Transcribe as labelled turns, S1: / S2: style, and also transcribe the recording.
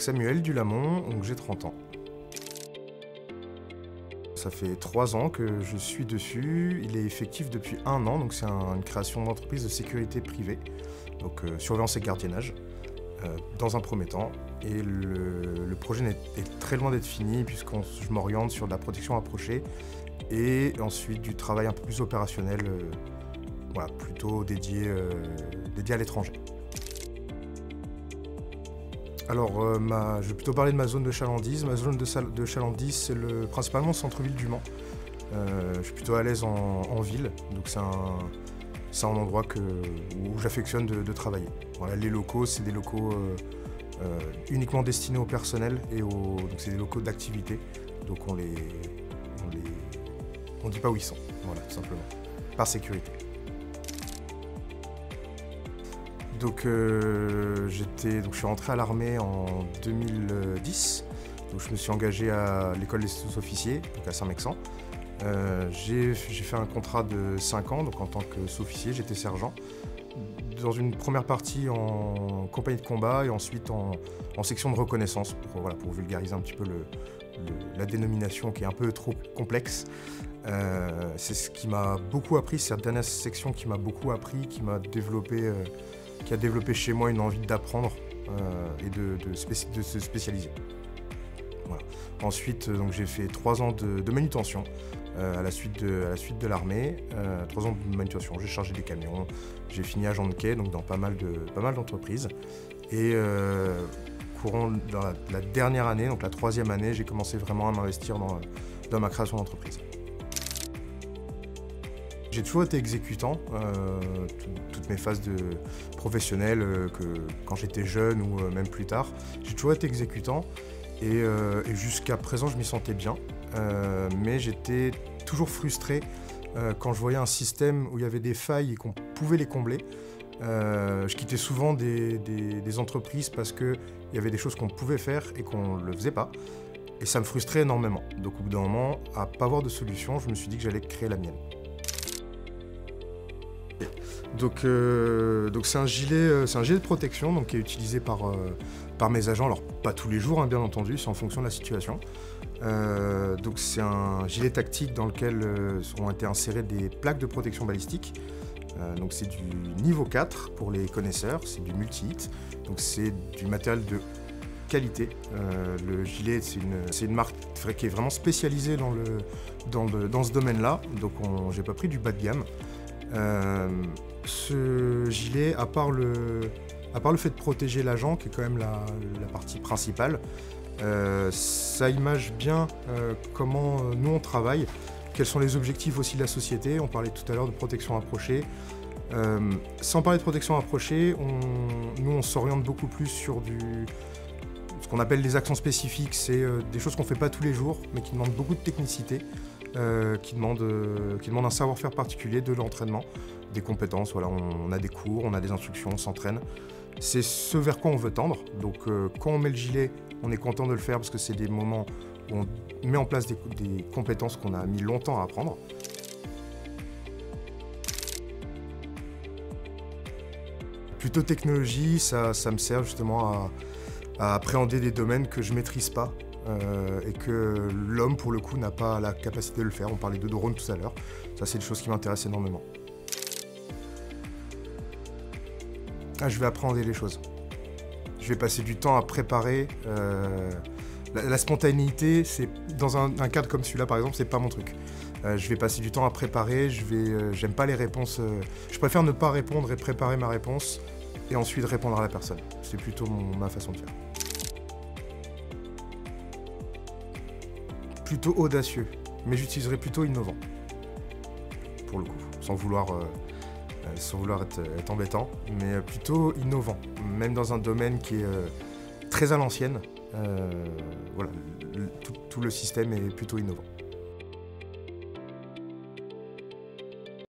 S1: Donc Samuel Dulamont, donc j'ai 30 ans. Ça fait 3 ans que je suis dessus, il est effectif depuis 1 an, donc c'est une création d'entreprise de sécurité privée, donc surveillance et gardiennage, dans un premier temps. Et le projet est très loin d'être fini puisque je m'oriente sur de la protection rapprochée et ensuite du travail un peu plus opérationnel, voilà, plutôt dédié à l'étranger. Alors, je vais plutôt parler de ma zone de chalandise. Ma zone de chalandise, c'est principalement le centre-ville du Mans. Je suis plutôt à l'aise en ville, donc c'est un endroit où j'affectionne de travailler. Voilà, les locaux, c'est des locaux uniquement destinés au personnel et donc c'est des locaux d'activité. Donc on dit pas où ils sont, voilà, tout simplement, par sécurité. Donc, je suis rentré à l'armée en 2010, donc je me suis engagé à l'école des sous-officiers, donc à Saint-Mexan. J'ai fait un contrat de 5 ans, donc en tant que sous-officier, j'étais sergent. Dans une première partie en compagnie de combat et ensuite en section de reconnaissance, pour vulgariser un petit peu la dénomination qui est un peu trop complexe. C'est ce qui m'a beaucoup appris, cette dernière section qui m'a beaucoup appris, qui a développé chez moi une envie d'apprendre et de se spécialiser. Voilà. Ensuite, j'ai fait 3 ans de manutention à la suite de l'armée. 3 ans de manutention, j'ai chargé des camions, j'ai fini agent de quai, donc dans pas mal d'entreprises. Et courant dans la dernière année, donc la 3e année, j'ai commencé vraiment à m'investir dans ma création d'entreprise. J'ai toujours été exécutant, toutes mes phases professionnelles, quand j'étais jeune ou même plus tard. J'ai toujours été exécutant et jusqu'à présent je m'y sentais bien, mais j'étais toujours frustré quand je voyais un système où il y avait des failles et qu'on pouvait les combler. Je quittais souvent des entreprises parce qu'il y avait des choses qu'on pouvait faire et qu'on ne le faisait pas. Et ça me frustrait énormément. Donc au bout d'un moment, à ne pas avoir de solution, je me suis dit que j'allais créer la mienne. Donc c'est un gilet de protection donc, qui est utilisé par mes agents, alors pas tous les jours hein, bien entendu, c'est en fonction de la situation. Donc c'est un gilet tactique dans lequel ont été insérées des plaques de protection balistique. Donc c'est du niveau 4 pour les connaisseurs, c'est du multi-hit, donc c'est du matériel de qualité. Le gilet c'est une marque qui est vraiment spécialisée dans ce domaine-là, donc j'ai pas pris du bas de gamme. Ce gilet, à part le fait de protéger l'agent, qui est quand même la partie principale, ça image bien comment nous on travaille, quels sont les objectifs aussi de la société. On parlait tout à l'heure de protection rapprochée. Sans parler de protection rapprochée, nous on s'oriente beaucoup plus sur ce qu'on appelle des actions spécifiques. C'est des choses qu'on ne fait pas tous les jours, mais qui demandent beaucoup de technicité. Qui demande un savoir-faire particulier, de l'entraînement, des compétences. Voilà, on a des cours, on a des instructions, on s'entraîne. C'est ce vers quoi on veut tendre. Donc quand on met le gilet, on est content de le faire parce que c'est des moments où on met en place des compétences qu'on a mis longtemps à apprendre. Plutôt technologie, ça me sert justement à appréhender des domaines que je ne maîtrise pas. Et que l'homme, pour le coup, n'a pas la capacité de le faire. On parlait de drone tout à l'heure. Ça, c'est des choses qui m'intéressent énormément. Je vais appréhender les choses. Je vais passer du temps à préparer. La spontanéité, c'est dans un cadre comme celui-là, par exemple, c'est pas mon truc. Je vais passer du temps à préparer. J'aime pas les réponses. Je préfère ne pas répondre et préparer ma réponse et ensuite répondre à la personne. C'est plutôt ma façon de faire. Plutôt audacieux, mais j'utiliserai plutôt innovant, pour le coup, sans vouloir être embêtant, mais plutôt innovant, même dans un domaine qui est très à l'ancienne. Voilà, tout le système est plutôt innovant.